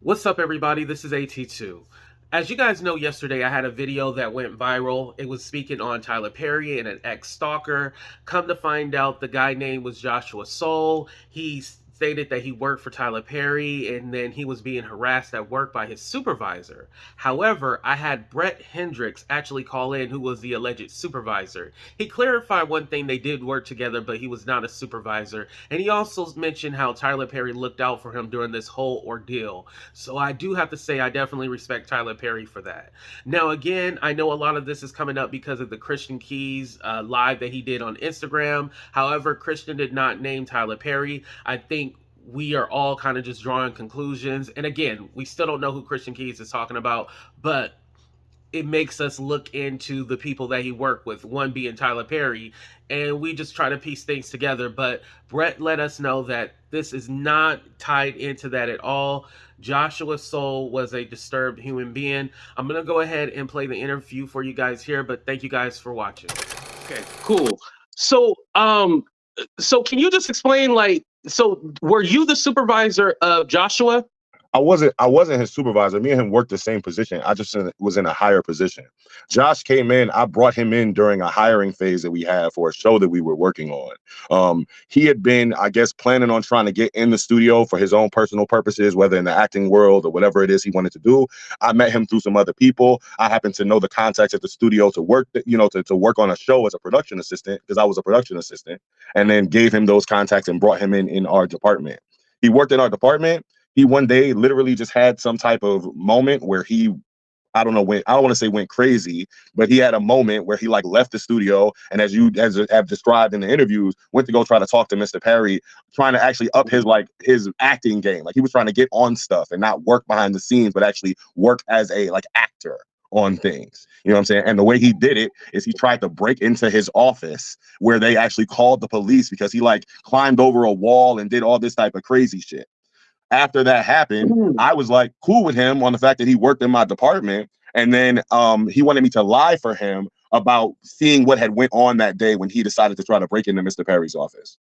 What's up, everybody? This is AT2. As you guys know, yesterday I had a video that went viral. It was speaking on Tyler Perry and an ex-stalker. Come to find out, the guy name was Joshua Soul. He stated that he worked for Tyler Perry and then he was being harassed at work by his supervisor. However, I had Brett Hendrix actually call in, who was the alleged supervisor. He clarified one thing: they did work together, but he was not a supervisor. And he also mentioned how Tyler Perry looked out for him during this whole ordeal. So I do have to say I definitely respect Tyler Perry for that. Now, again, I know a lot of this is coming up because of the Christian Keys live that he did on Instagram. However, Christian did not name Tyler Perry. I think we are all kind of just drawing conclusions. And again, we still don't know who Christian Keys is talking about, but it makes us look into the people that he worked with, one being Tyler Perry, and we just try to piece things together. But Brett let us know that this is not tied into that at all. Joshua Soul was a disturbed human being. I'm going to go ahead and play the interview for you guys here, but thank you guys for watching. Okay, cool. So, can you just explain, were you the supervisor of Joshua? I wasn't his supervisor. Me and him worked the same position. I just was in a higher position. Josh came in. I brought him in during a hiring phase that we had for a show that we were working on. He had been, I guess, planning on trying to get in the studio for his own personal purposes, whether in the acting world or whatever it is he wanted to do. I met him through some other people. I happened to know the contacts at the studio to work, to work on a show as a production assistant, because I was a production assistant, and then gave him those contacts and brought him in our department. He worked in our department. He one day literally just had some type of moment where I don't want to say went crazy, but he had a moment where he left the studio, and as you have described in the interviews, went to go try to talk to Mr. Perry, trying to actually up his acting game. He was trying to get on stuff and not work behind the scenes, but actually work as a actor on things. You know what I'm saying? And the way he did it is he tried to break into his office, where they actually called the police because he climbed over a wall and did all this type of crazy shit. After that happened, I was cool with him on the fact that he worked in my department. And then he wanted me to lie for him about seeing what had went on that day when he decided to try to break into Mr. Perry's office.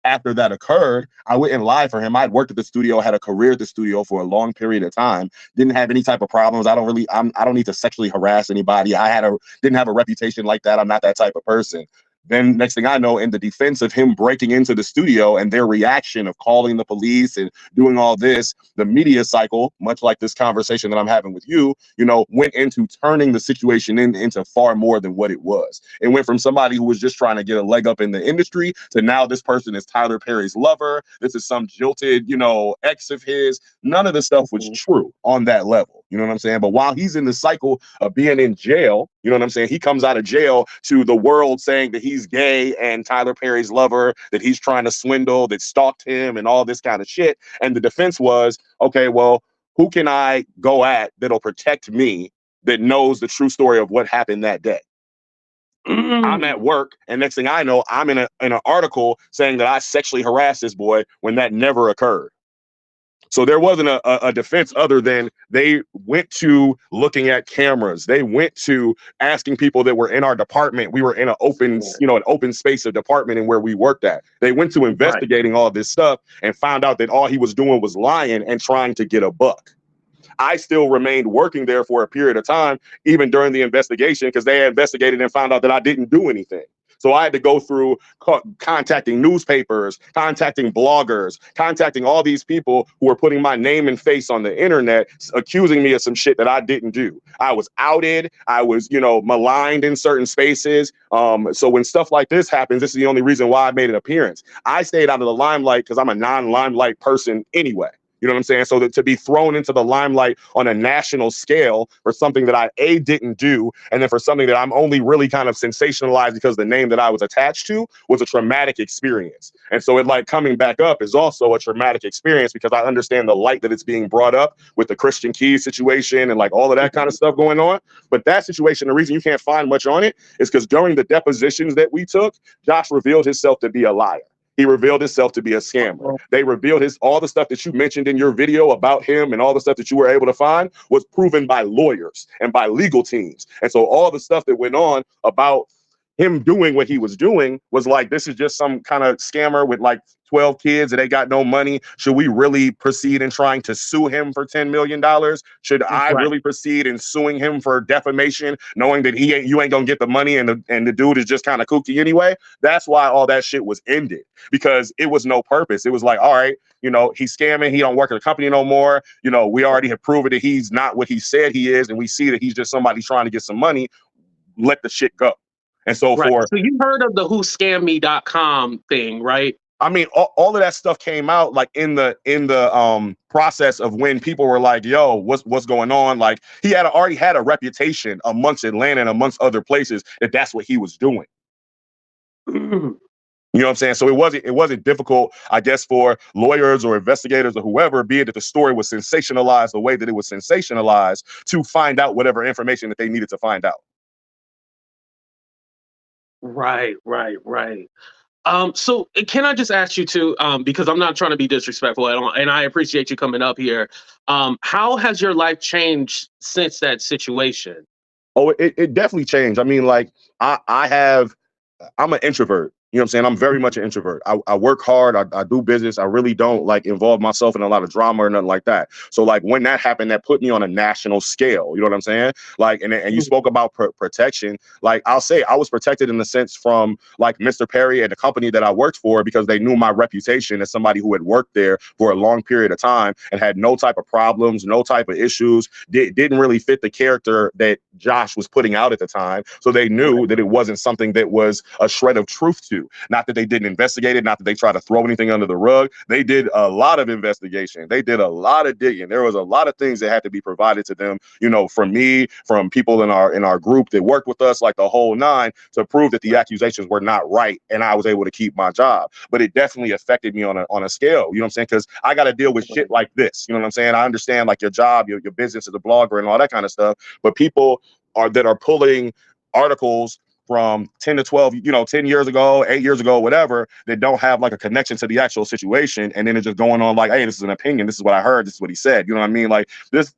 After that occurred, I went and lied for him. I'd worked at the studio, had a career at the studio for a long period of time, didn't have any type of problems. I don't need to sexually harass anybody. Didn't have a reputation like that. I'm not that type of person. Then next thing I know, in the defense of him breaking into the studio and their reaction of calling the police and doing all this, the media cycle, much like this conversation that I'm having with you, went into turning the situation into far more than what it was. It went from somebody who was just trying to get a leg up in the industry to now this person is Tyler Perry's lover. This is some jilted, ex of his. None of the stuff was true on that level. You know what I'm saying? But while he's in the cycle of being in jail, you know what I'm saying? He comes out of jail to the world saying that he's gay and Tyler Perry's lover, that he's trying to swindle, that stalked him and all this kind of shit. And the defense was, okay, well, who can I go at that'll protect me, that knows the true story of what happened that day? I'm at work, and next thing I know, I'm in an article saying that I sexually harassed this boy when that never occurred. So there wasn't a defense other than they went to looking at cameras. They went to asking people that were in our department. We were in an open space of department and where we worked at. They went to investigating all this stuff and found out that all he was doing was lying and trying to get a buck. I still remained working there for a period of time, even during the investigation, because they investigated and found out that I didn't do anything. So I had to go through contacting newspapers, contacting bloggers, contacting all these people who were putting my name and face on the internet, accusing me of some shit that I didn't do. I was outed. I was, maligned in certain spaces. So when stuff like this happens, this is the only reason why I made an appearance. I stayed out of the limelight because I'm a non-limelight person anyway. You know what I'm saying? So that to be thrown into the limelight on a national scale for something that I didn't do, and then for something that I'm only really kind of sensationalized because the name that I was attached to was a traumatic experience. And so it coming back up is also a traumatic experience because I understand the light that it's being brought up with the Christian Keys situation and all of that kind of stuff going on. But that situation, the reason you can't find much on it is because during the depositions that we took, Josh revealed himself to be a liar. He revealed himself to be a scammer. They revealed all the stuff that you mentioned in your video about him and all the stuff that you were able to find was proven by lawyers and by legal teams. And so all the stuff that went on about him doing what he was doing was like, this is just some kind of scammer with like 12 kids and they got no money. Should we really proceed in trying to sue him for $10 million? Should I Right. really proceed in suing him for defamation, knowing that you ain't gonna get the money and the dude is just kind of kooky anyway? That's why all that shit was ended, because it was no purpose. It was like, all right, he's scamming, he don't work at the company no more. We already have proven that he's not what he said he is, and we see that he's just somebody trying to get some money. Let the shit go. And so Right. So you heard of the whoscammed.com thing, right? I mean, all of that stuff came out like in the process of when people were like, "Yo, what's going on?" Like he had already had a reputation amongst Atlanta and amongst other places that that's what he was doing. You know what I'm saying? So it wasn't difficult, I guess, for lawyers or investigators or whoever, be it that the story was sensationalized the way that it was sensationalized, to find out whatever information that they needed to find out. Right. So can I just ask you to, because I'm not trying to be disrespectful at all, and I appreciate you coming up here. How has your life changed since that situation? Oh, it definitely changed. I mean, like I'm an introvert. You know what I'm saying? I'm very much an introvert. I work hard. I do business. I really don't like involve myself in a lot of drama or nothing like that. So like when that happened, that put me on a national scale. You know what I'm saying? Like, and you spoke about protection. Like I'll say I was protected in the sense from like Mr. Perry and the company that I worked for, because they knew my reputation as somebody who had worked there for a long period of time and had no type of problems, no type of issues, didn't really fit the character that Josh was putting out at the time. So they knew that it wasn't something that was a shred of truth to. Not that they didn't investigate it, not that they tried to throw anything under the rug. They did a lot of investigation. They did a lot of digging. There was a lot of things that had to be provided to them, from me, from people in our group that worked with us, like the whole nine, to prove that the accusations were not right, and I was able to keep my job. But it definitely affected me on a scale, you know what I'm saying? Because I got to deal with shit like this. You know what I'm saying? I understand like your job, your business as a blogger and all that kind of stuff, but people that are pulling articles from 10 to 12, 10 years ago, 8 years ago, whatever, that don't have like a connection to the actual situation. And then it's just going on like, hey, this is an opinion. This is what I heard. This is what he said. You know what I mean? Like this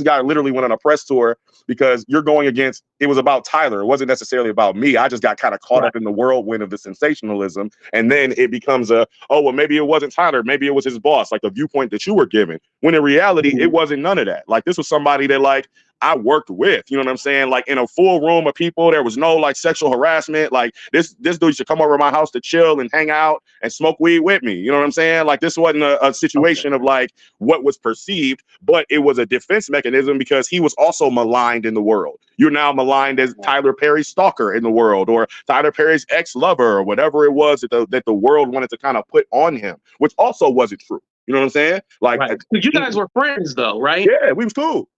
guy literally went on a press tour because you're going against, it was about Tyler. It wasn't necessarily about me. I just got kind of caught up in the whirlwind of the sensationalism. And then it becomes oh, well, maybe it wasn't Tyler. Maybe it was his boss, like the viewpoint that you were given. When in reality, it wasn't none of that. Like this was somebody that like, I worked with, you know what I'm saying? Like in a full room of people, there was no like sexual harassment. Like this dude should come over to my house to chill and hang out and smoke weed with me. You know what I'm saying? Like this wasn't a situation of like what was perceived, but it was a defense mechanism because he was also maligned in the world. You're now maligned as Tyler Perry's stalker in the world, or Tyler Perry's ex-lover, or whatever it was that the world wanted to kind of put on him, which also wasn't true. You know what I'm saying? Like you guys were friends though, right? Yeah, we was cool.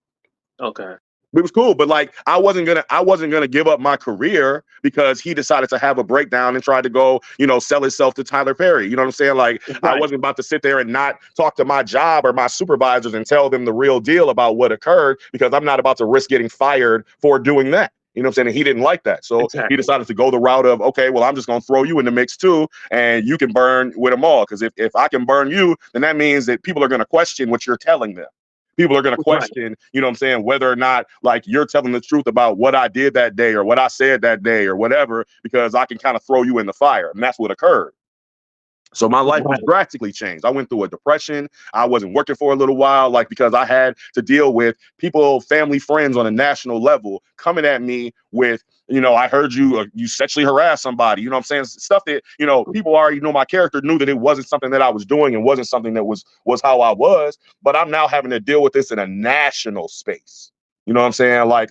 Okay. It was cool, but like I wasn't gonna give up my career because he decided to have a breakdown and try to go, sell himself to Tyler Perry. You know what I'm saying? Like I wasn't about to sit there and not talk to my job or my supervisors and tell them the real deal about what occurred, because I'm not about to risk getting fired for doing that. You know what I'm saying? And he didn't like that. So he decided to go the route of, okay, well, I'm just going to throw you in the mix too, and you can burn with them all. Because if I can burn you, then that means that people are going to question what you're telling them. People are going to question, you know what I'm saying, whether or not like you're telling the truth about what I did that day or what I said that day or whatever, because I can kind of throw you in the fire. And that's what occurred. So my life was drastically changed. I went through a depression. I wasn't working for a little while, like because I had to deal with people, family, friends on a national level coming at me with, I heard you sexually harass somebody. You know what I'm saying? Stuff that, people already know my character, knew that it wasn't something that I was doing and wasn't something that was how I was. But I'm now having to deal with this in a national space. You know what I'm saying? Like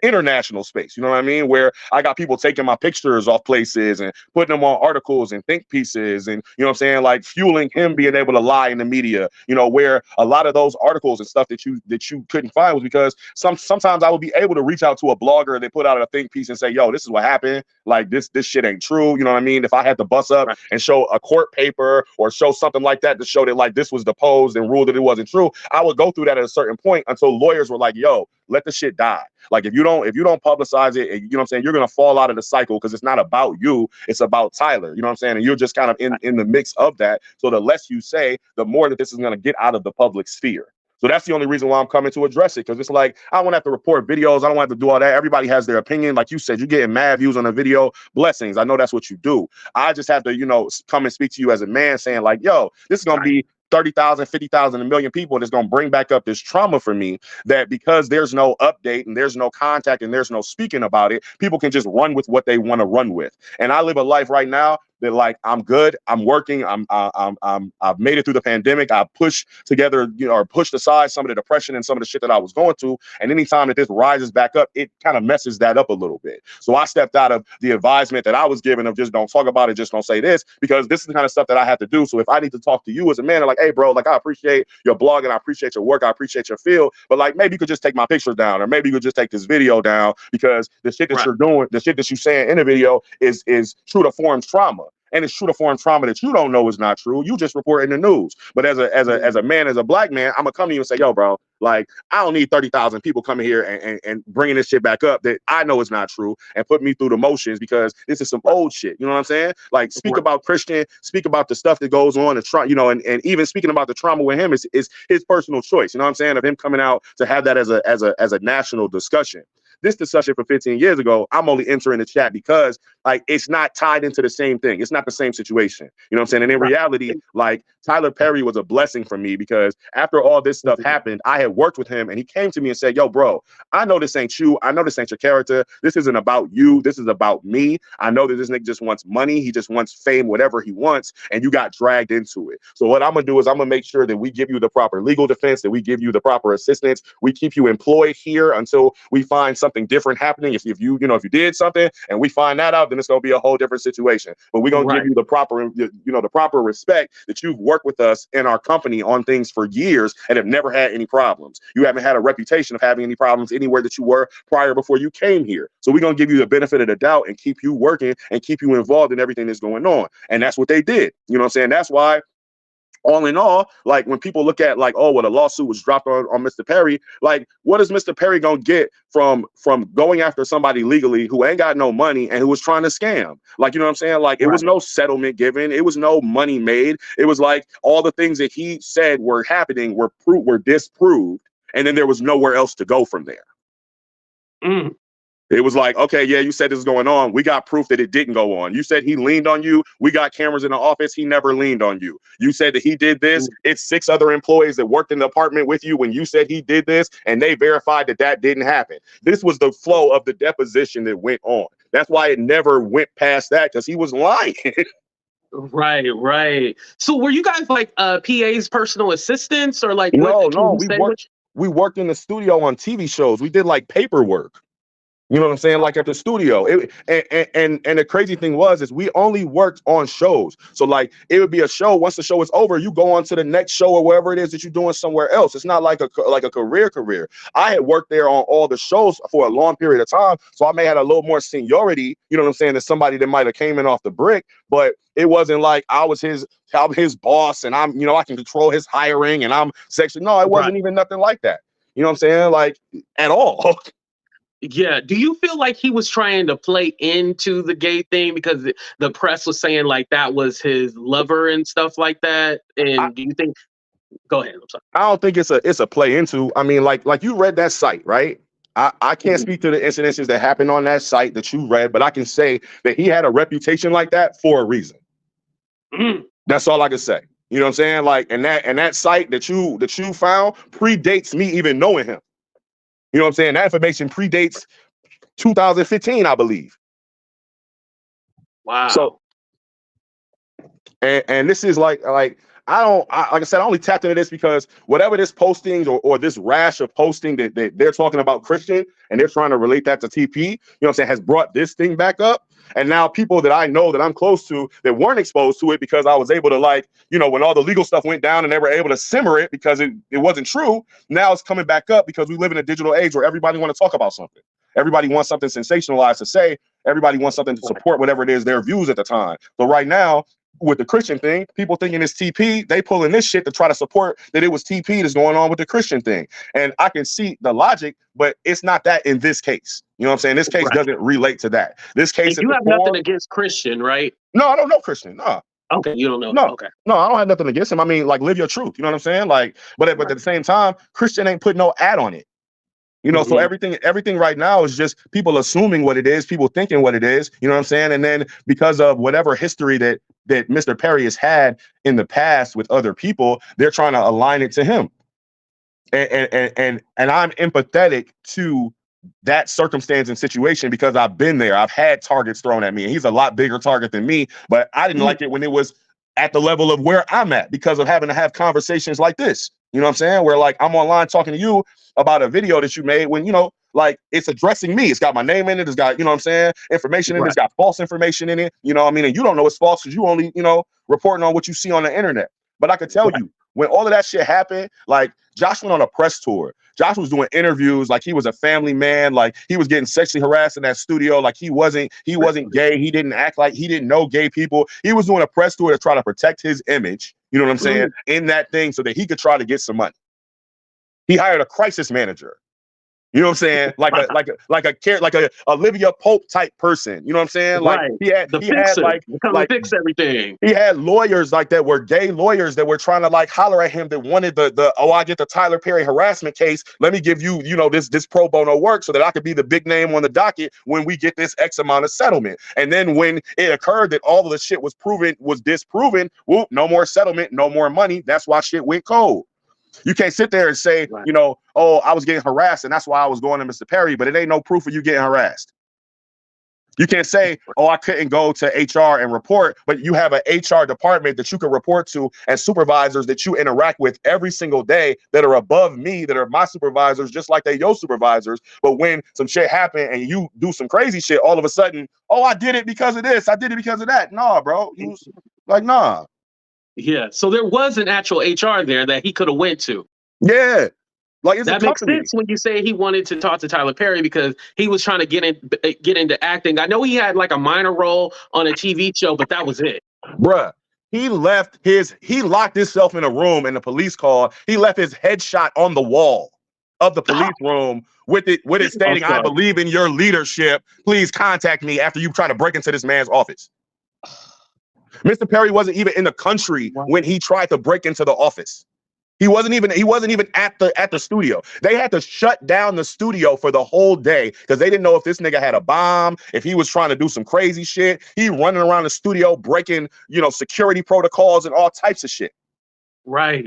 international space, you know what I mean? Where I got people taking my pictures off places and putting them on articles and think pieces, and you know what I'm saying? Like fueling him being able to lie in the media, where a lot of those articles and stuff that you couldn't find was because sometimes I would be able to reach out to a blogger that put out a think piece and say, yo, this is what happened. Like this shit ain't true. You know what I mean? If I had to bust up and show a court paper or show something like that to show that like this was deposed and ruled that it wasn't true, I would go through that at a certain point until lawyers were like, yo, let the shit die. Like if you don't publicize it, you know what I'm saying, you're gonna fall out of the cycle because it's not about you, it's about Tyler. You know what I'm saying? And you're just kind of in the mix of that. So the less you say, the more that this is gonna get out of the public sphere. So that's the only reason why I'm coming to address it. Because it's like, I don't want to have to report videos. I don't want to have to do all that. Everybody has their opinion. Like you said, you're getting mad views on a video. Blessings. I know that's what you do. I just have to, come and speak to you as a man saying like, yo, this is going to be 30,000, 50,000, a million people. And it's going to bring back up this trauma for me that because there's no update and there's no contact and there's no speaking about it, people can just run with what they want to run with. And I live a life right now that like, I'm good. I'm working. I've made it through the pandemic. I pushed together, or pushed aside some of the depression and some of the shit that I was going through. And anytime that this rises back up, it kind of messes that up a little bit. So I stepped out of the advisement that I was given of just don't talk about it, just don't say this, because this is the kind of stuff that I have to do. So if I need to talk to you as a man, like, hey, bro, like I appreciate your blog and I appreciate your work. I appreciate your field, but like maybe you could just take my pictures down, or maybe you could just take this video down, because the shit that you're doing, the shit that you're saying in the video is true to form trauma. And it's true to form trauma that you don't know is not true. You just report in the news. But as a man, as a black man, I'm gonna come to you and say, yo, bro, like I don't need 30,000 people coming here and bringing this shit back up that I know is not true and put me through the motions, because this is some old shit. You know what I'm saying? Like speak about Christian, speak about the stuff that goes on, and even speaking about the trauma with him is his personal choice. You know what I'm saying? Of him coming out to have that as a national discussion. This discussion from 15 years ago, I'm only entering the chat because like it's not tied into the same thing. It's not the same situation. You know what I'm saying? And in reality, like Tyler Perry was a blessing for me, because after all this stuff happened, I had worked with him and he came to me and said, yo, bro, I know this ain't you. I know this ain't your character. This isn't about you. This is about me. I know that this nigga just wants money. He just wants fame, whatever he wants. And you got dragged into it. So what I'm going to do is I'm going to make sure that we give you the proper legal defense, that we give you the proper assistance. We keep you employed here until we find something different happening. If you did something and we find that out, then it's going to be a whole different situation. But we're going to give you the proper respect that you've worked with us in our company on things for years and have never had any problems. You haven't had a reputation of having any problems anywhere that you were prior before you came here. So we're going to give you the benefit of the doubt and keep you working and keep you involved in everything that's going on. And that's what they did. You know what I'm saying? That's why, all in all, like when people look at like, oh, well, a lawsuit was dropped on Mr. Perry, like what is Mr. Perry gonna get from going after somebody legally who ain't got no money and who was trying to scam? Like, you know what I'm saying? Like it was no settlement given, it was no money made. It was like all the things that he said were happening were disproved, and then there was nowhere else to go from there. It was like, okay, yeah, you said this is going on. We got proof that it didn't go on. You said he leaned on you. We got cameras in the office. He never leaned on you. You said that he did this. It's 6 other employees that worked in the apartment with you when you said he did this, and they verified that didn't happen. This was the flow of the deposition that went on. That's why it never went past that, because he was lying. Right. So were you guys like PA's personal assistants, or like No, we worked in the studio on TV shows. We did like paperwork. You know what I'm saying? Like at the studio. And the crazy thing is we only worked on shows. So like it would be a show. Once the show is over, you go on to the next show or wherever it is that you're doing somewhere else. It's not like a career. I had worked there on all the shows for a long period of time. So I may have a little more seniority, you know what I'm saying, than somebody that might have came in off the brick. But it wasn't like I'm his boss and I can control his hiring and I'm sexually. No, it wasn't even nothing like that. You know what I'm saying? Like at all. Yeah. Do you feel like he was trying to play into the gay thing because the press was saying like that was his lover and stuff like that? And do you think? Go ahead. I'm sorry. I don't think it's a play into. I mean, like you read that site, right? I can't speak to the incidences that happened on that site that you read, but I can say that he had a reputation like that for a reason. That's all I can say. You know what I'm saying? Like, and that site that you found predates me even knowing him. You know what I'm saying? That information predates 2015, I believe. Wow. So, and this is like like I said, I only tapped into this because whatever this posting or this rash of posting that they're talking about Christian and they're trying to relate that to TP, you know what I'm saying, has brought this thing back up. And now people that I know that I'm close to that weren't exposed to it because I was able to, like, when all the legal stuff went down and they were able to simmer it because it wasn't true. Now it's coming back up because we live in a digital age where everybody wants to talk about something. Everybody wants something sensationalized to say. Everybody wants something to support whatever it is their views at the time. So right now, with the Christian thing, people thinking it's TP, they pulling this shit to try to support that it was TP that's going on with the Christian thing. And I can see the logic, but it's not that in this case. You know what I'm saying? This case doesn't relate to that. This case, you have nothing against Christian, right? No, I don't know Christian. No. Okay, you don't know. No, Okay, no, I don't have nothing against him. I mean, like, live your truth. You know what I'm saying? Like, but at the same time, Christian ain't put no ad on it. You know, so everything right now is just people assuming what it is, people thinking what it is. You know what I'm saying? And then because of whatever history that Mr. Perry has had in the past with other people, they're trying to align it to him. And I'm empathetic to that circumstance and situation because I've been there. I've had targets thrown at me, and he's a lot bigger target than me. But I didn't like it when it was at the level of where I'm at because of having to have conversations like this. You know what I'm saying? Where like I'm online talking to you about a video that you made when, you know, like it's addressing me. It's got my name in it. It's got, you know what I'm saying, information in it. It's got false information in it. You know what I mean? And you don't know it's false because you only, you know, reporting on what you see on the internet. But I could tell you, when all of that shit happened, like Josh went on a press tour. Josh was doing interviews like he was a family man, like he was getting sexually harassed in that studio, like he wasn't gay. He didn't act like he didn't know gay people. He was doing a press tour to try to protect his image, you know what I'm saying, in that thing so that he could try to get some money. He hired a crisis manager. You know what I'm saying? Like a Olivia Pope type person. You know what I'm saying? Like he had fix everything. He had lawyers like that were gay lawyers that were trying to like holler at him that wanted the I get the Tyler Perry harassment case. Let me give you, you know, this pro bono work so that I could be the big name on the docket when we get this X amount of settlement. And then when it occurred that all of the shit was disproven, whoop, no more settlement, no more money. That's why shit went cold. You can't sit there and say, you know, oh, I was getting harassed and that's why I was going to Mr. Perry, but it ain't no proof of you getting harassed. You can't say, oh, I couldn't go to HR and report, but you have an HR department that you can report to and supervisors that you interact with every single day that are above me, that are my supervisors, just like they your supervisors. But when some shit happen and you do some crazy shit, all of a sudden, oh, I did it because of this. I did it because of that. Nah, bro. You was like, nah. Yeah, so there was an actual HR there that he could have went to. Yeah, like that makes sense when you say he wanted to talk to Tyler Perry because he was trying to get into acting. I know he had like a minor role on a TV show, but that was it. Bruh, he locked himself in a room and the police called. He left his headshot on the wall of the police room with it stating, I believe in your leadership. Please contact me after you try to break into this man's office. Mr. Perry wasn't even in the country when he tried to break into the office. He wasn't even at the studio. They had to shut down the studio for the whole day because they didn't know if this nigga had a bomb, if he was trying to do some crazy shit. He running around the studio breaking, you know, security protocols and all types of shit. Right.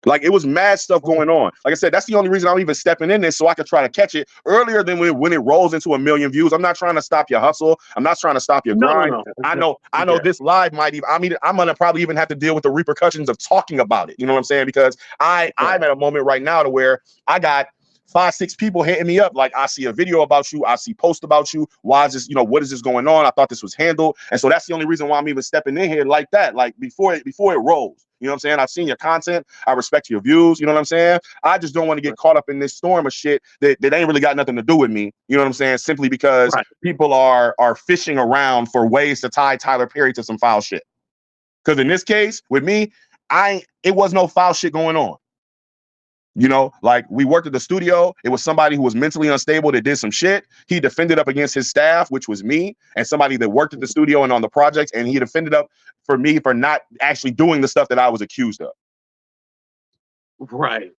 Like it was mad stuff going on. Like I said, that's the only reason I'm even stepping in this so I could try to catch it earlier than when it rolls into 1 million views. I'm not trying to stop your hustle. I'm not trying to stop your grind. No. I know this live might even. I'm gonna probably even have to deal with the repercussions of talking about it. You know what I'm saying? Because I'm at a moment right now to where I got 5-6 people hitting me up like, I see a video about you, I see post about you, why is this, you know, what is this going on? I thought this was handled. And so that's the only reason why I'm even stepping in here like that, like before it rolls. You know what I'm saying? I've seen your content, I respect your views, you know what I'm saying? I just don't want to get caught up in this storm of shit that ain't really got nothing to do with me, you know what I'm saying? Simply because people are fishing around for ways to tie Tyler Perry to some foul shit. Because in this case, with me, it was no foul shit going on. You know, like we worked at the studio. It was somebody who was mentally unstable that did some shit. He defended up against his staff, which was me, and somebody that worked at the studio and on the projects. And he defended up for me for not actually doing the stuff that I was accused of. Right.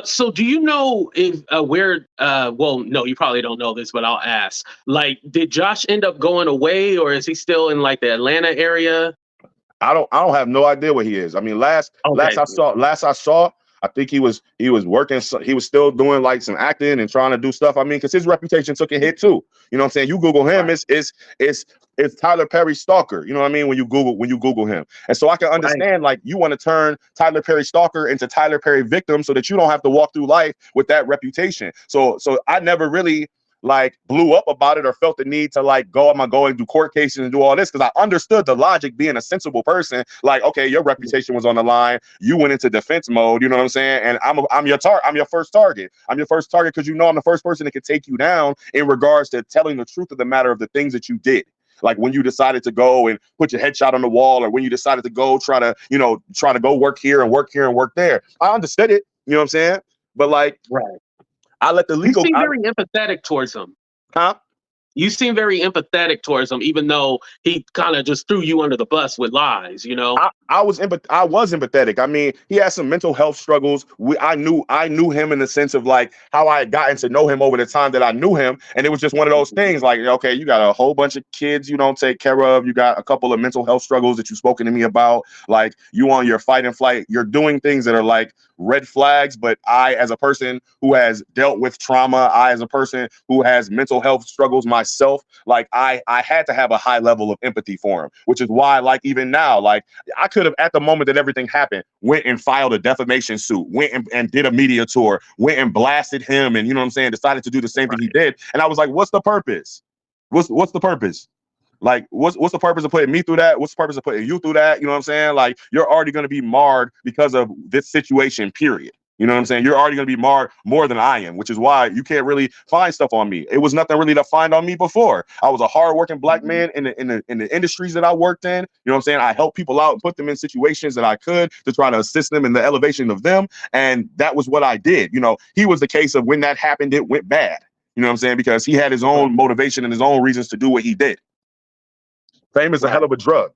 So do you know if well, no, you probably don't know this, but I'll ask. Like, did Josh end up going away or is he still in like the Atlanta area? I don't have no idea where he is. I mean, last I saw, I think he was working. He was still doing like some acting and trying to do stuff. I mean, because his reputation took a hit too. You know what I'm saying? You Google him, it's Tyler Perry stalker. You know what I mean? When you Google him, and so I can understand like you want to turn Tyler Perry stalker into Tyler Perry victim so that you don't have to walk through life with that reputation. So I never really like blew up about it or felt the need to like go and do court cases and do all this because I understood the logic being a sensible person. Like, okay, your reputation was on the line. You went into defense mode. You know what I'm saying? And I'm your first target. I'm your first target because you know I'm the first person that can take you down in regards to telling the truth of the matter of the things that you did. Like when you decided to go and put your headshot on the wall, or when you decided to go try to go work here and work there. I understood it. You know what I'm saying? But like, I let the legal. You seem very empathetic towards him. Huh? You seem very empathetic towards him, even though he kind of just threw you under the bus with lies, you know? I was empathetic. I mean, he had some mental health struggles. I knew him in the sense of like how I had gotten to know him over the time that I knew him, and it was just one of those things. Like, okay, you got a whole bunch of kids you don't take care of. You got a couple of mental health struggles that you've spoken to me about. Like, you on your fight and flight. You're doing things that are like red flags. But I, as a person who has dealt with trauma, I, as a person who has mental health struggles myself, like I had to have a high level of empathy for him, which is why, like, even now, like, I could have, at the moment that everything happened, went and filed a defamation suit, went and did a media tour, went and blasted him, and, you know what I'm saying, decided to do the same thing he did. And I was like, what's the purpose? What's the purpose? Like, what's the purpose of putting me through that? What's the purpose of putting you through that? You know what I'm saying? Like, you're already going to be marred because of this situation, period. You know what I'm saying? You're already going to be marred more than I am, which is why you can't really find stuff on me. It was nothing really to find on me before. I was a hardworking black man in the industries that I worked in. You know what I'm saying? I helped people out and put them in situations that I could to try to assist them in the elevation of them. And that was what I did. You know, he was the case of when that happened, it went bad. You know what I'm saying? Because he had his own motivation and his own reasons to do what he did. Fame is a hell of a drug.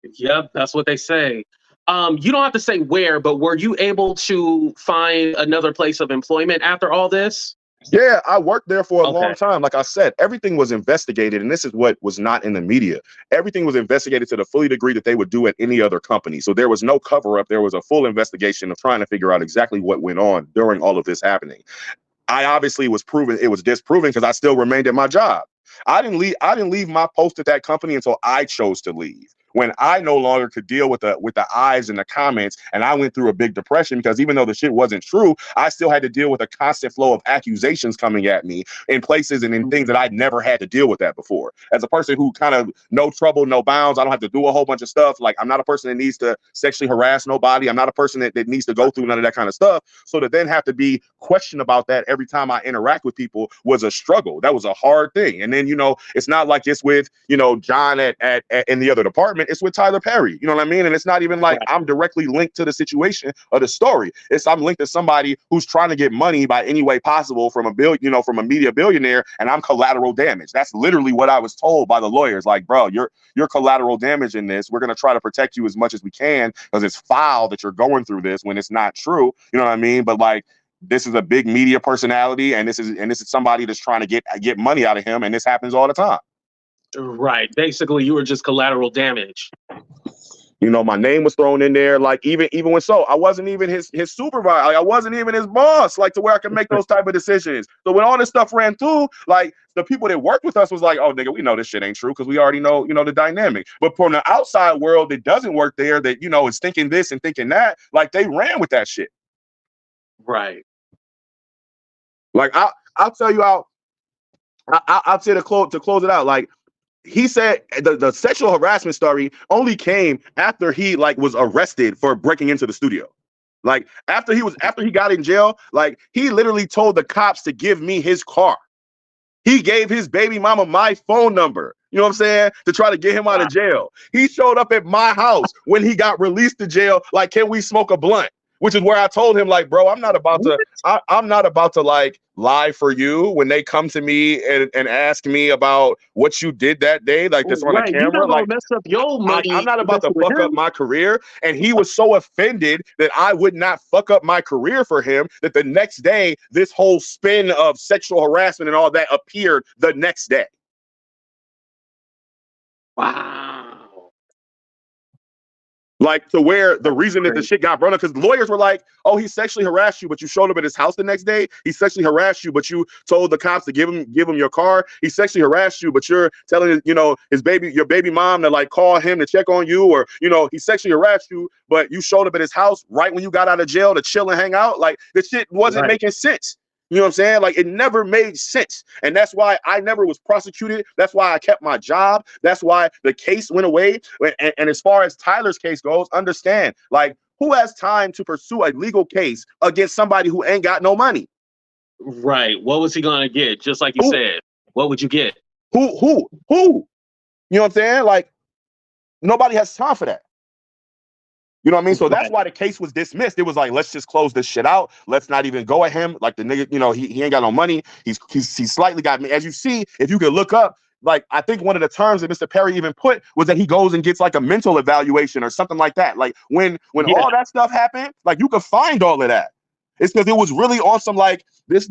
Yep, that's what they say. You don't have to say where, but were you able to find another place of employment after all this? Yeah, I worked there for a long time. Like I said, everything was investigated, and this is what was not in the media. Everything was investigated to the fully degree that they would do at any other company. So there was no cover up. There was a full investigation of trying to figure out exactly what went on during all of this happening. I obviously was proven, it was disproven, because I still remained at my job. I didn't leave my post at that company until I chose to leave. When I no longer could deal with the eyes and the comments, and I went through a big depression, because even though the shit wasn't true, I still had to deal with a constant flow of accusations coming at me in places and in things that I'd never had to deal with that before. As a person who kind of no trouble, no bounds, I don't have to do a whole bunch of stuff. Like, I'm not a person that needs to sexually harass nobody. I'm not a person that needs to go through none of that kind of stuff. So to then have to be questioned about that every time I interact with people was a struggle. That was a hard thing. And then, you know, it's not like it's with, you know, John at in the other department. It's with Tyler Perry. You know what I mean? And it's not even like I'm directly linked to the situation or the story. It's I'm linked to somebody who's trying to get money by any way possible from from a media billionaire, and I'm collateral damage. That's literally what I was told by the lawyers. Like, bro, you're collateral damage in this. We're gonna try to protect you as much as we can, because it's foul that you're going through this when it's not true. You know what I mean? But like, this is a big media personality, and this is somebody that's trying to get money out of him, and this happens all the time. Right. Basically, you were just collateral damage. You know, my name was thrown in there. Like, even when I wasn't even his supervisor. Like, I wasn't even his boss, like, to where I could make those type of decisions. So when all this stuff ran through, like, the people that worked with us was like, oh, nigga, we know this shit ain't true, because we already know, the dynamic. But from the outside world that doesn't work there, that, is thinking this and thinking that, like, they ran with that shit. Right. Like, I'll tell you how. I'll say to close it out. Like, he said the sexual harassment story only came after he like was arrested for breaking into the studio. Like, after he got in jail, like, he literally told the cops to give me his car. He gave his baby mama my phone number, you know what I'm saying, to try to get him out of jail. He showed up at my house when he got released to jail, like, can we smoke a blunt? Which is where I told him, like, bro, I'm not about to like lie for you when they come to me and ask me about what you did that day, like this on a camera. You're not like, mess up your money. I'm not about to fuck up my career. And he was so offended that I would not fuck up my career for him, that the next day, this whole spin of sexual harassment and all that appeared the next day. Wow. Like, to where the reason that the shit got brought up, because lawyers were like, oh, he sexually harassed you, but you showed up at his house the next day. He sexually harassed you, but you told the cops to give him your car. He sexually harassed you, but you're telling your baby mom to like call him to check on you, or he sexually harassed you, but you showed up at his house right when you got out of jail to chill and hang out. Like, the shit wasn't making sense. You know what I'm saying? Like, it never made sense. And that's why I never was prosecuted. That's why I kept my job. That's why the case went away. And as far as Tyler's case goes, understand, like, who has time to pursue a legal case against somebody who ain't got no money? Right. What was he going to get? Just like you said, what would you get? Who? You know what I'm saying? Like, nobody has time for that. You know what I mean? So that's Right. why the case was dismissed. It was like, let's just close this shit out. Let's not even go at him. Like the nigga, you know, he ain't got no money. He's slightly got me. As you see, if you could look up, like I think one of the terms that Mr. Perry even put was that he goes and gets like a mental evaluation or something like that. Like when Yeah. all that stuff happened, like you could find all of that. It's because it was really on some like this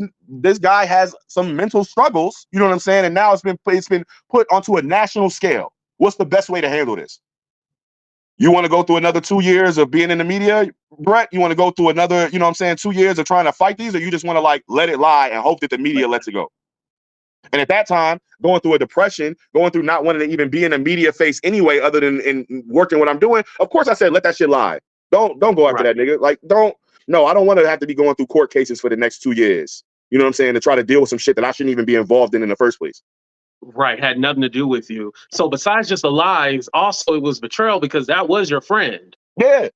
guy has some mental struggles. You know what I'm saying? And now it's been put onto a national scale. What's the best way to handle this? You want to go through another 2 years of being in the media, Brett? You want to go through another, you know what I'm saying, 2 years of trying to fight these, or you just want to like let it lie and hope that the media lets it go? And at that time, going through a depression, going through not wanting to even be in a media face anyway, other than in working what I'm doing, of course I said, let that shit lie. Don't go after that nigga. Like, no, I don't want to have to be going through court cases for the next 2 years. You know what I'm saying? To try to deal with some shit that I shouldn't even be involved in the first place. Right, had nothing to do with you. So besides just the lies, also it was betrayal because that was your friend. Yeah.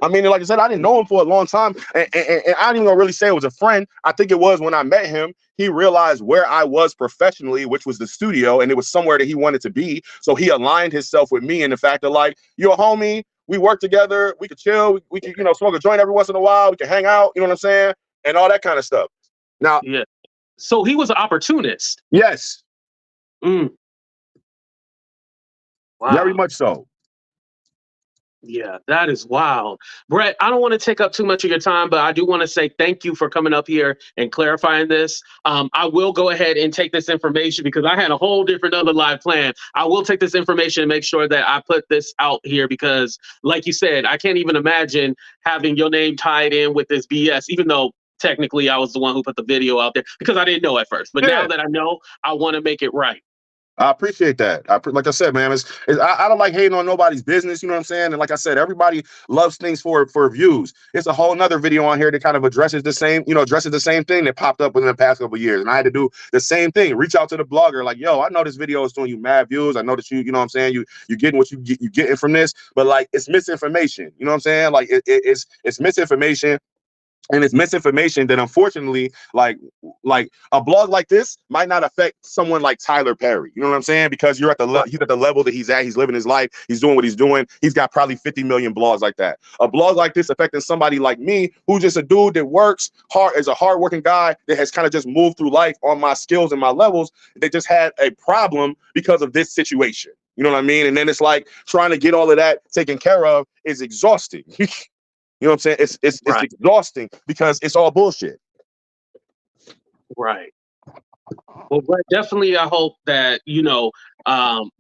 I mean, like I said, I didn't know him for a long time, and I didn't even really say it was a friend. I think it was when I met him, he realized where I was professionally, which was the studio, and it was somewhere that he wanted to be. So he aligned himself with me in the fact that, like, you're a homie, we work together, we could chill, we could, you know, smoke a joint every once in a while, we can hang out, you know what I'm saying, and all that kind of stuff. Now, Yeah. So he was an opportunist. yes, Wow. very much so. Yeah, that is wild. Brett, I don't want to take up too much of your time, but I do want to say thank you for coming up here and clarifying this. I will go ahead and take this information because I had a whole different other live plan. I will take this information and make sure that I put this out here because, like you said, I can't even imagine having your name tied in with this BS, even though technically I was the one who put the video out there because I didn't know at first. But now that I know, I want to make it right. I appreciate that. Like I said, man, I don't like hating on nobody's business. You know what I'm saying? And like I said, everybody loves things for views. It's a whole nother video on here that kind of addresses the same thing that popped up within the past couple of years. And I had to do the same thing. Reach out to the blogger, like, yo, I know this video is doing you mad views. I know that you know what I'm saying, you getting what you getting from this, but like it's misinformation. You know what I'm saying? Like it's misinformation. And it's misinformation that unfortunately, like a blog like this might not affect someone like Tyler Perry. You know what I'm saying? Because you're at he's at the level that he's at. He's living his life. He's doing what he's doing. He's got probably 50 million blogs like that. A blog like this affecting somebody like me, who's just a dude that works hard, is a hardworking guy that has kind of just moved through life on my skills and my levels. They just had a problem because of this situation. You know what I mean? And then it's like trying to get all of that taken care of is exhausting. You know what I'm saying? It's exhausting because it's all bullshit. Right. Well, Brett, definitely, I hope that,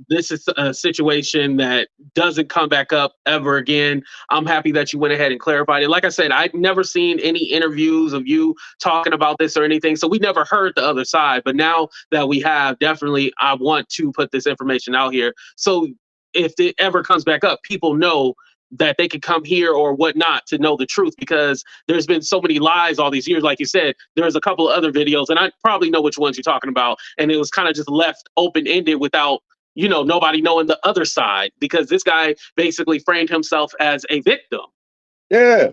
this is a situation that doesn't come back up ever again. I'm happy that you went ahead and clarified it. Like I said, I've never seen any interviews of you talking about this or anything, so we never heard the other side. But now that we have, definitely, I want to put this information out here. So if it ever comes back up, people know that they could come here or whatnot to know the truth, because there's been so many lies all these years. Like you said, there's a couple of other videos, and I probably know which ones you're talking about, and it was kind of just left open-ended without, nobody knowing the other side, because this guy basically framed himself as a victim. Yeah.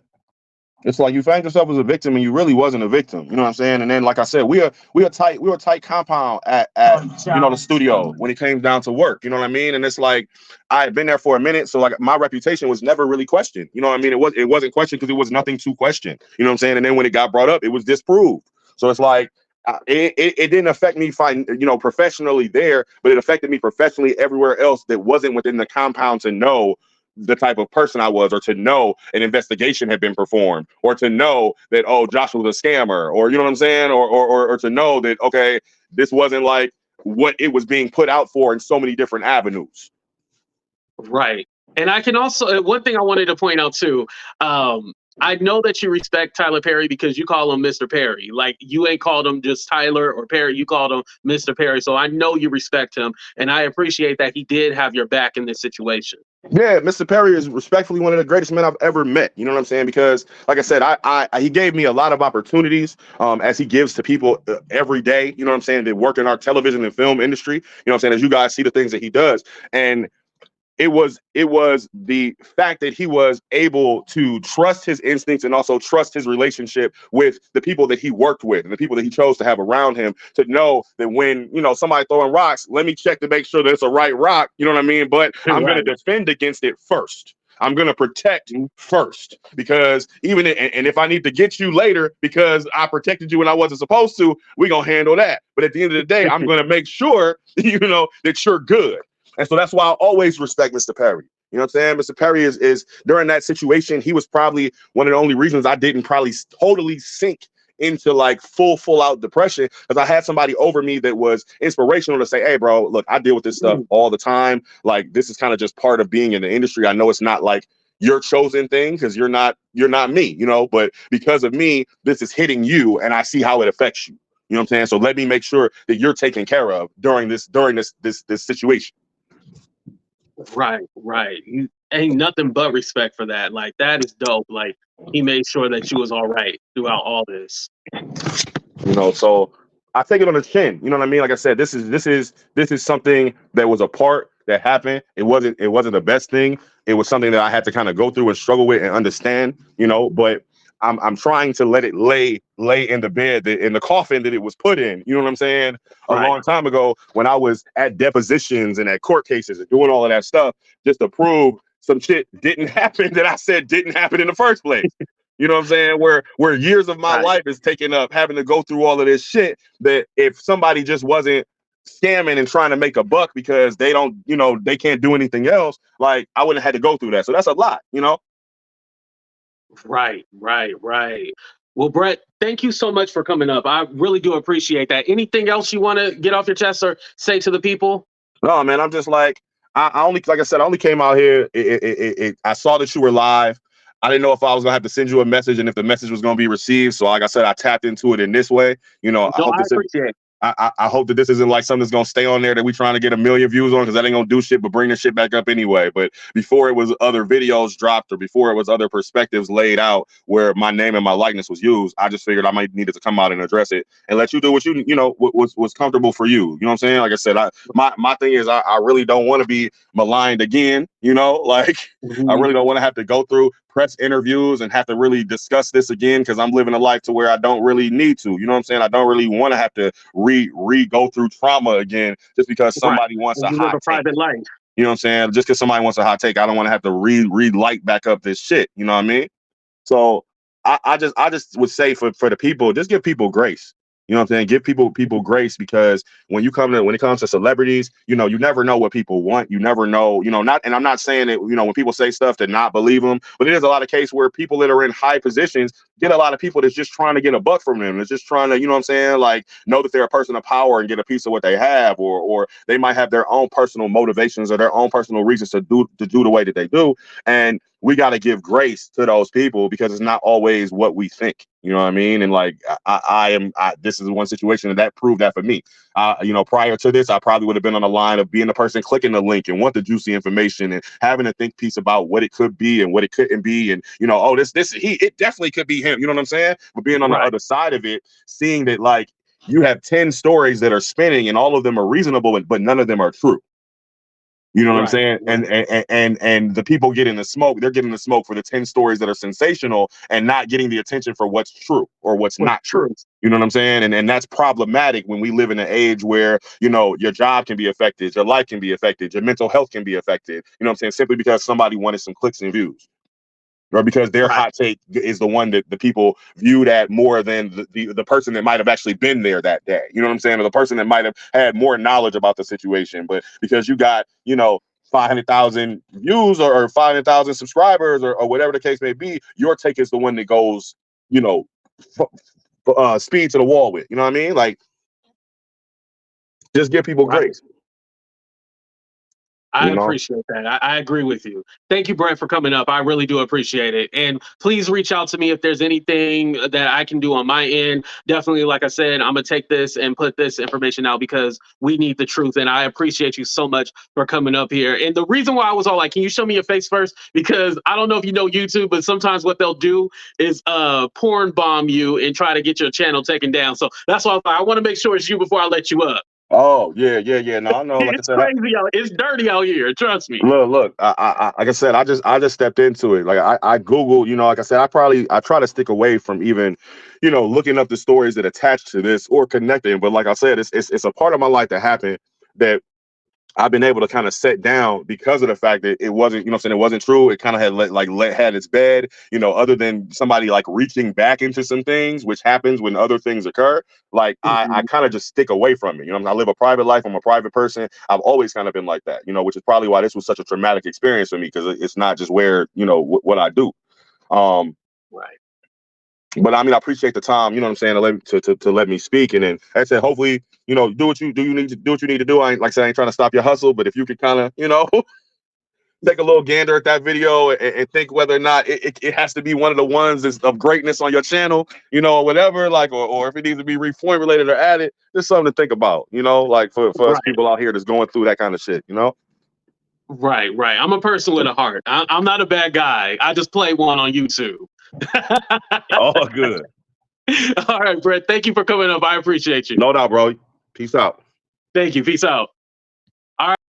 It's like you framed yourself as a victim and you really wasn't a victim. You know what I'm saying? And then, like I said, we were a tight compound at the studio when it came down to work. You know what I mean? And it's like I had been there for a minute, so like my reputation was never really questioned. You know what I mean? It wasn't questioned because it was nothing to question. You know what I'm saying? And then when it got brought up, it was disproved. So it's like it didn't affect me professionally there, but it affected me professionally everywhere else that wasn't within the compound to know the type of person I was, or to know an investigation had been performed, or to know that, oh, Josh was a scammer, or you know what I'm saying, or to know that, okay, this wasn't like what it was being put out for in so many different avenues. Right. And I can also, one thing I wanted to point out too, I know that you respect Tyler Perry because you call him Mr. Perry. Like, you ain't called him just Tyler or Perry, you called him Mr. Perry. So I know you respect him, and I appreciate that he did have your back in this situation. Yeah, Mr. Perry is respectfully one of the greatest men I've ever met. You know what I'm saying? Because, like I said, he gave me a lot of opportunities, as he gives to people every day. You know what I'm saying? That work in our television and film industry. You know what I'm saying? As you guys see the things that he does, and it was the fact that he was able to trust his instincts and also trust his relationship with the people that he worked with and the people that he chose to have around him, to know that when, somebody throwing rocks, let me check to make sure that it's a right rock. You know what I mean? But I'm going to defend against it first. I'm gonna protect first, because and if I need to get you later because I protected you when I wasn't supposed to, we're gonna handle that. But at the end of the day, I'm gonna make sure that you're good. And so that's why I always respect Mr. Perry. You know what I'm saying? Mr. Perry is during that situation, he was probably one of the only reasons I didn't probably totally sink into like full out depression, because I had somebody over me that was inspirational to say, hey bro, look, I deal with this stuff all the time. Like, this is kind of just part of being in the industry. I know it's not like your chosen thing, because you're not me, but because of me, this is hitting you and I see how it affects you. You know what I'm saying? So let me make sure that you're taken care of during this situation. Right. You ain't nothing but respect for that. Like, that is dope. Like, he made sure that you was all right throughout all this. So I take it on the chin. You know what I mean? Like I said, this is something that was a part that happened. It wasn't the best thing. It was something that I had to kind of go through and struggle with and understand, but I'm trying to let it lay in the bed, in the coffin that it was put in. You know what I'm saying? A long time ago, when I was at depositions and at court cases and doing all of that stuff just to prove some shit didn't happen that I said didn't happen in the first place. You know what I'm saying? Where years of my life is taken up having to go through all of this shit, that if somebody just wasn't scamming and trying to make a buck because they don't, they can't do anything else, like, I wouldn't have had to go through that. So that's a lot, Right. Well, Brett, thank you so much for coming up. I really do appreciate that. Anything else you want to get off your chest or say to the people? No, man, I'm just like, I only, like I said, I only came out here. I saw that you were live. I didn't know if I was gonna have to send you a message and if the message was gonna be received. So, like I said, I tapped into it in this way. I hope I appreciate it. I hope that this isn't like something that's gonna stay on there that we trying to get 1 million views on, because that ain't gonna do shit but bring the shit back up anyway. But before it was other videos dropped, or before it was other perspectives laid out where my name and my likeness was used, I just figured I might needed to come out and address it and let you do what was comfortable for you. You know what I'm saying? Like I said, my thing is I really don't want to be maligned again. Like, I really don't want to have to go through press interviews and have to really discuss this again, because I'm living a life to where I don't really need to. You know what I'm saying? I don't really want to have to go through trauma again just because somebody wants a hot take. Private life. You know what I'm saying? Just because somebody wants a hot take, I don't want to have to relight back up this shit. You know what I mean? So I just would say for the people, just give people grace. You know what I'm saying? Give people grace, because when it comes to celebrities, you never know what people want. You never know, and I'm not saying that, when people say stuff to not believe them, but it is a lot of cases where people that are in high positions get a lot of people that's just trying to get a buck from them. It's just trying to, you know what I'm saying? Like, know that they're a person of power and get a piece of what they have, or they might have their own personal motivations or their own personal reasons to do the way that they do. And we got to give grace to those people, because it's not always what we think. You know what I mean? And like, this is one situation that proved that for me. Prior to this, I probably would have been on the line of being the person clicking the link and want the juicy information and having to think piece about what it could be and what it couldn't be. And, it definitely could be him. You know what I'm saying? But being on the other side of it, seeing that, like, you have 10 stories that are spinning and all of them are reasonable, but none of them are true. You know what I'm saying? And the people getting the smoke, they're getting the smoke for the 10 stories that are sensational and not getting the attention for what's true or what's not true. You know what I'm saying? And that's problematic when we live in an age where, your job can be affected, your life can be affected, your mental health can be affected. You know what I'm saying? Simply because somebody wanted some clicks and views. Or because their hot take is the one that the people viewed at more than the person that might have actually been there that day. You know what I'm saying? Or the person that might have had more knowledge about the situation. But because you got, 500,000 views or 500,000 subscribers or whatever the case may be, your take is the one that goes, speed to the wall with. You know what I mean? Like, just give people grace. I appreciate that. I agree with you. Thank you, Brent, for coming up. I really do appreciate it. And please reach out to me if there's anything that I can do on my end. Definitely, like I said, I'm going to take this and put this information out because we need the truth. And I appreciate you so much for coming up here. And the reason why I was all like, can you show me your face first? Because I don't know if you know YouTube, but sometimes what they'll do is porn bomb you and try to get your channel taken down. So that's why I want to make sure it's you before I let you up. Oh, yeah. No, I know. Like it's crazy out. It's dirty out here. Trust me. Look. Like I said, I just stepped into it. Like I Googled. Like I said, I try to stick away from even, looking up the stories that attach to this or connecting. But like I said, it's a part of my life that happened that I've been able to kind of set down because of the fact that it wasn't, you know what I'm saying, it wasn't true. It kind of had had its bed, you know, other than somebody like reaching back into some things, which happens when other things occur. Like I Mhm. kind of just stick away from it. You know, I live a private life. I'm a private person. I've always kind of been like that, you know, which is probably why this was such a traumatic experience for me, because it's not just where, you know, what I do. Um, Right. but I mean, I appreciate the time, you know what I'm saying, to let me speak. And then I said, hopefully, you know, do what you need to do what you need to do. I ain't, like I said, I ain't trying to stop your hustle, but if you could kind of, you know, take a little gander at that video and think whether or not it has to be one of the ones that's of greatness on your channel, you know, or whatever, like, or if it needs to be reformulated or added, there's something to think about, you know, like for us Right. people out here that's going through that kind of shit, you know? Right. Right. I'm a person with a heart. I'm not a bad guy. I just play one on YouTube. All good. All right, Brett. Thank you for coming up. I appreciate you. No doubt, bro. Peace out. Thank you. Peace out.